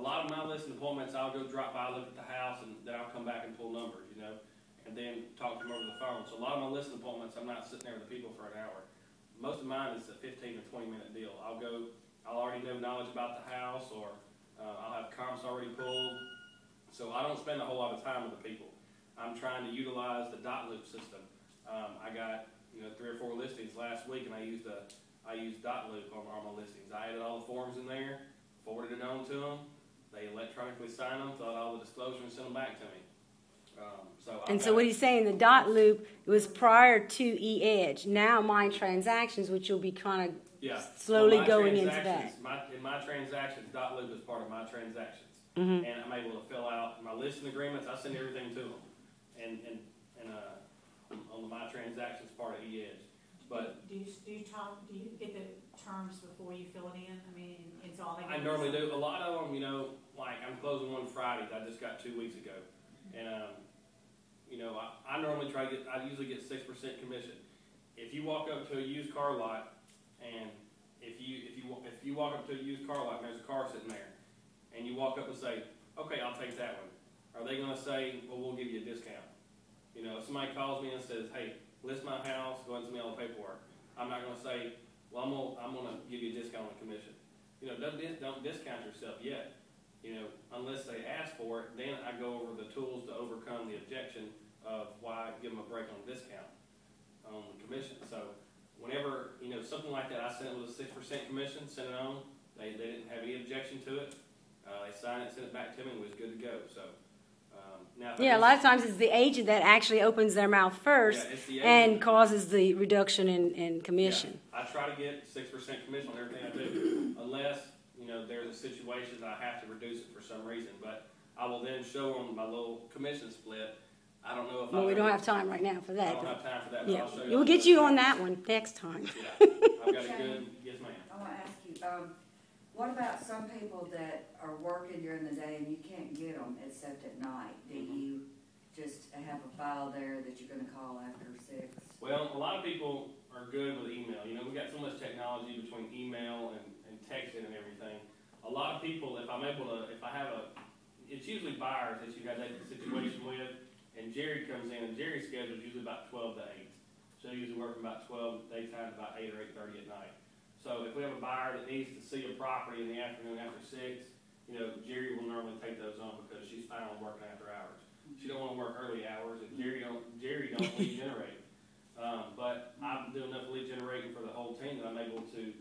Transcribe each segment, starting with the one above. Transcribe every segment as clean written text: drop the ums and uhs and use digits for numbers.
lot of my listing appointments, I'll go drop by, look at the house, and then I'll come back and pull numbers, you know, and then talk to them over the phone. So a lot of my listing appointments, I'm not sitting there with the people for an hour. Most of mine is a 15 or 20-minute deal. I'll already know knowledge about the house, or I'll have comps already pulled. So I don't spend a whole lot of time with the people. I'm trying to utilize the dot loop system. I got 3 or 4 listings last week, and I used dot loop on my listings. I added all the forms in there, forwarded it on to them. They electronically sign them, fill out all the disclosure, and send them back to me. So what he's saying, the dot loop was prior to eEdge. Now my transactions, which you'll be kind of slowly going into that. In my transactions, dot loop is part of my transactions. Mm-hmm. And I'm able to fill out my listing agreements. I send everything to them. And on my transactions part of eEdge. But do you get the terms before you fill it in? I mean, it's all they I normally do. A lot of them, like I'm closing one Friday that I just got 2 weeks ago, and I normally I usually get 6% commission. If you walk up to a used car lot, and if you walk up to a used car lot and there's a car sitting there, and you walk up and say, okay, I'll take that one, are they going to say, well, we'll give you a discount? If somebody calls me and says, hey, list my house, go and send me all the paperwork, I'm not going to say, well, I'm going to give you a discount on the commission. Don't discount yourself yet. Unless they ask for it, then I go over the tools to overcome the objection of why I give them a break on the discount on the commission. So whenever, something like that, I sent it with a 6% commission, sent it on. They didn't have any objection to it. They signed it, sent it back to me, and was good to go. So now, a lot of times it's the agent that actually opens their mouth first and causes the reduction in commission. Yeah, I try to get 6% commission on everything I do, unless there's a situation that I have to reduce it for some reason. But I will then show them my little commission split. I don't know if we don't have time right now for that. I don't have time for that. But I'll show you. We'll get you on that one next time. Yeah, I've got a good. Yes, ma'am. I want to ask you. What about some people that are working during the day and you can't get them except at night? Do you just have a file there that you're going to call after 6? Well, a lot of people are good with email. We've got so much technology between email and texting and everything. A lot of people, it's usually buyers that you have that situation with, and Jerry comes in, and Jerry's schedule is usually about 12 to 8. So I usually work from about 12 daytime to about 8 or 8:30 at night. So if we have a buyer that needs to see a property in the afternoon after 6, Jerry will normally take those on because she's fine with working after hours. She don't want to work early hours, and Jerry don't lead generate. But I do enough lead generating for the whole team that I'm able to,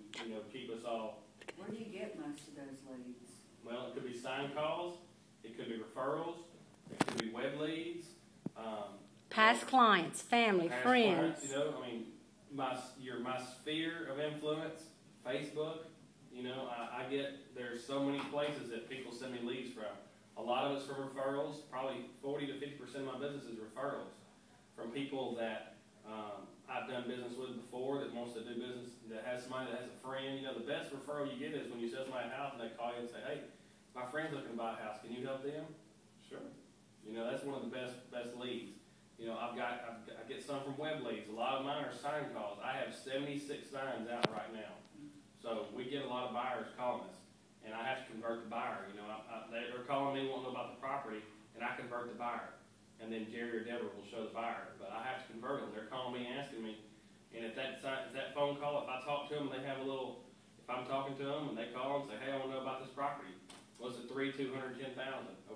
keep us all. Where do you get most of those leads? Well, it could be sign calls, it could be referrals, it could be web leads. Past clients, family, friends. Clients, my sphere of influence, Facebook. There's so many places that people send me leads from. A lot of it's from referrals. Probably 40 to 50% of my business is referrals from people that I've done business with before that wants to do business, that has somebody that has a friend. The best referral you get is when you sell somebody a house and they call you and say, hey, my friend's looking to buy a house. Can you help them? Sure. That's one of the best leads. I get some from web leads. A lot of mine are sign calls. I have 76 signs out right now. So we get a lot of buyers calling us, and I have to convert the buyer. They're calling me wanting to know about the property, and I convert the buyer. And then Jerry or Deborah will show the buyer. But I have to convert them. They're calling me asking me. And if that phone call, if I talk to them, if I'm talking to them and they call and say, hey, I want to know about this property. What's it, 210,000?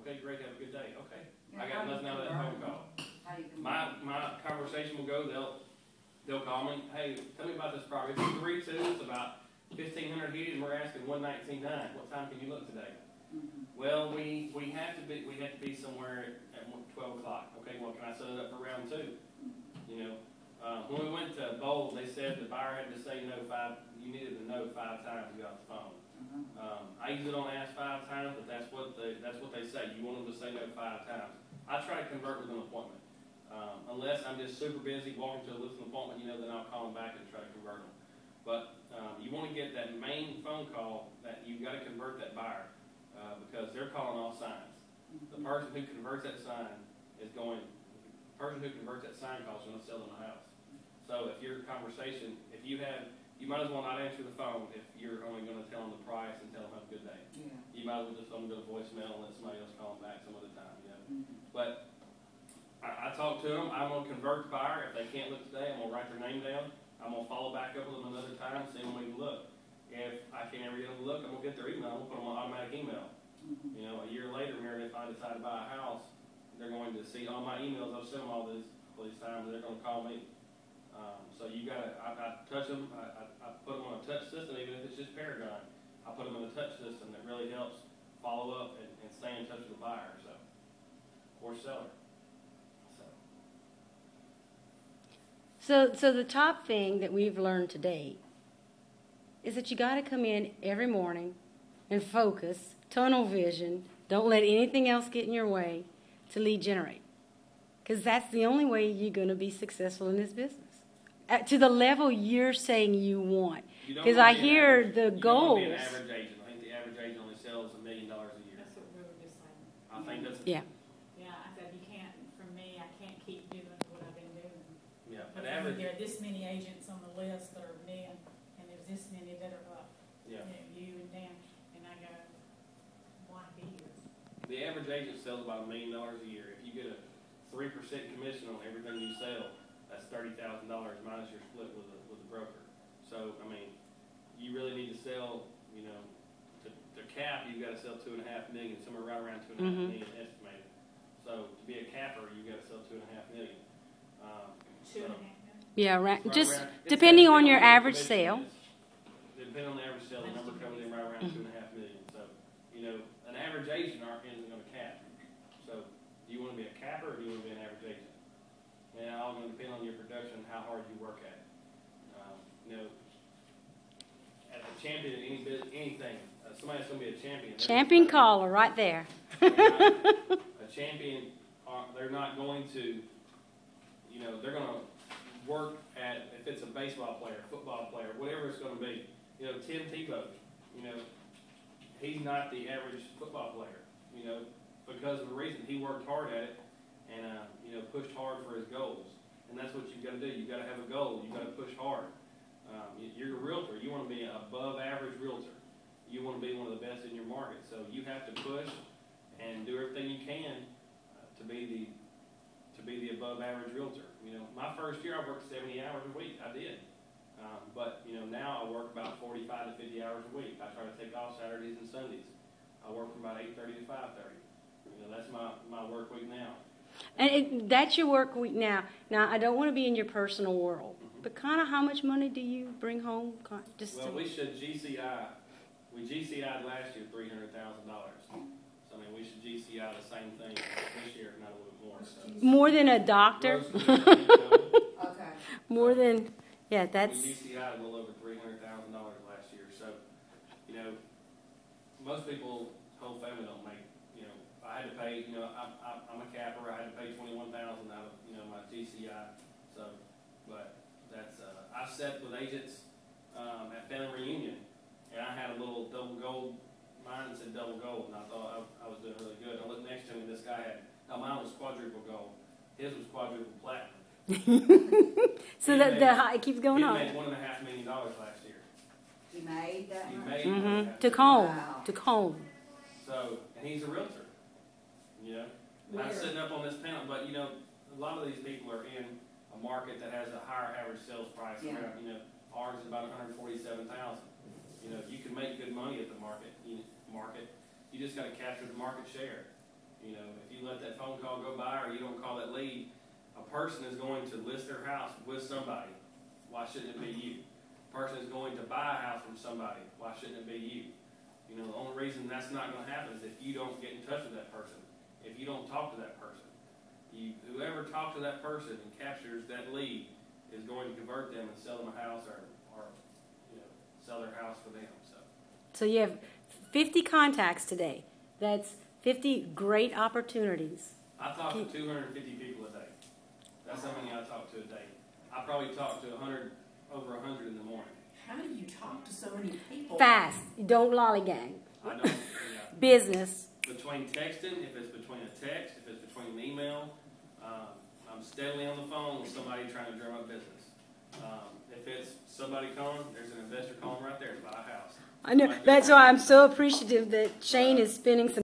Okay, great, have a good day. Okay. I got nothing out of that phone call. My conversation will go, they'll call me, hey, tell me about this property. It's 3-2, it's about 1,500 heated, and we're asking 119.9. What time can you look today? Well, we have to be somewhere at 12 o'clock. Okay, well, can I set it up for round 2? When we went to Bold, they said the buyer had to say no 5. You needed to know 5 times to get off the phone. I usually don't ask 5 times, but that's what they say. You want them to say no 5 times. I try to convert with an appointment. Unless I'm just super busy walking to a listing appointment, then I'll call them back and try to convert them. But you want to get that main phone call that you've got to convert that buyer because they're calling all signs. The person who converts that sign call is going to sell them a house. So if your conversation, if you have you might as well not answer the phone if you're only going to tell them the price and tell them have a good day. Yeah. You might as well just let them go to voicemail and let somebody else call them back some other time, you know. Mhm. But I talk to them. I'm going to convert the buyer. If they can't look today, I'm going to write their name down. I'm going to follow back up with them another time, see when we can look. If I can't ever get them to look, I'm going to get their email. I'm going to put them on automatic email. Mhm. You know, a year later, if I decide to buy a house, they're going to see all my emails. I've sent them all these times, and they're going to call me. So you got to, I touch them. I put them on a touch system, even if it's just Paragon. I put them in a touch system that really helps follow up and stay in touch with the buyer, so, or seller. So the top thing that we've learned today is that you got to come in every morning and focus, tunnel vision, don't let anything else get in your way to lead generate. Because that's the only way you're going to be successful in this business. To the level you're saying you want. Because I hear the goals. You don't want to be an average agent. I think the average agent only sells $1 million a year. That's what we were just saying. I think that's. Yeah. Yeah, I said, you can't, for me, I can't keep doing what I've been doing. Yeah, But an average. there are this many agents on the list that are men, and there's this many that are up. Yeah. You and Dan, and I go, why be here? The average agent sells about $1 million a year. If you get a 3% commission on everything you sell, that's $30,000 minus your split with the broker. So, I mean, you really need to sell, you know, to cap, you've got to sell $2.5 million, somewhere right around $2.5 million estimated. So, to be a capper, you've got to sell $2.5 million. 2.5 million? Yeah, right just around, depending on your the average commission sale. Depending on the average sale, the number comes in right around $2.5 million. So, you know, an average agent isn't going to cap. So, do you want to be a capper or do you want to be an average agent? And it's all going to depend on your production and how hard you work at it. You know, as a champion in anything, somebody's going to be a champion. Champion caller right there. A champion, they're not going to, you know, they're going to work at, if it's a baseball player, football player, whatever it's going to be. You know, Tim Tebow, you know, he's not the average football player, you know, because of the reason he worked hard at it and, you know, pushed hard for his goals. And that's what you've got to do. You've got to have a goal. You've got to push hard. You're a realtor. You want to be an above average realtor. You want to be one of the best in your market. So you have to push and do everything you can to be the above average realtor. You know, my first year I worked 70 hours a week. I did. But, you know, now I work about 45 to 50 hours a week. I try to take off Saturdays and Sundays. I work from about 8:30 to 5:30. You know, that's my work week now. And that's your work week now. Now, I don't want to be in your personal world, but kind of how much money do you bring home? Well, we should GCI. We GCI'd last year $300,000. So, I mean, we should GCI the same thing this year, if not a little more. So. More than a doctor? Okay. More than, yeah, that's... We GCI'd a little over $300,000 last year. So, you know, most people, whole family don't make, you know, I had to pay, you know, I'm a capper. I had to pay $21,000 out of, you know, my GCI. So, but that's, I sat with agents at family reunion, and I had a little double gold, mine said double gold, and I thought I was doing really good. I looked next to me, and this guy had, now mine was quadruple gold. His was quadruple platinum. So it keeps going on. He made $1.5 million last year. He made that He much? made $1.5 Took million. home. Wow. Took home. So, and he's a realtor. You know, I'm sitting up on this panel, but you know, a lot of these people are in a market that has a higher average sales price. Yeah. Around, you know, ours is about $147,000. You know, you can make good money at the market. You just got to capture the market share. You know, if you let that phone call go by or you don't call that lead, a person is going to list their house with somebody. Why shouldn't it be you? A person is going to buy a house from somebody. Why shouldn't it be you? You know, the only reason that's not going to happen is if you don't get in touch with that person. If you don't talk to that person. Whoever talks to that person and captures that lead is going to convert them and sell them a house or you know, sell their house for them. So you have 50 contacts today. That's 50 great opportunities. I talk to 250 people a day. That's how many I talk to a day. I probably talk to over 100 in the morning. How do you talk to so many people? Fast. Don't lollygag. I don't. Yeah. Business. Between texting, if it's between a text, if it's between an email, I'm steadily on the phone with somebody trying to drum up business. If it's somebody calling, there's an investor calling right there to buy a house. I know. That's why I'm so appreciative that Shane is spending some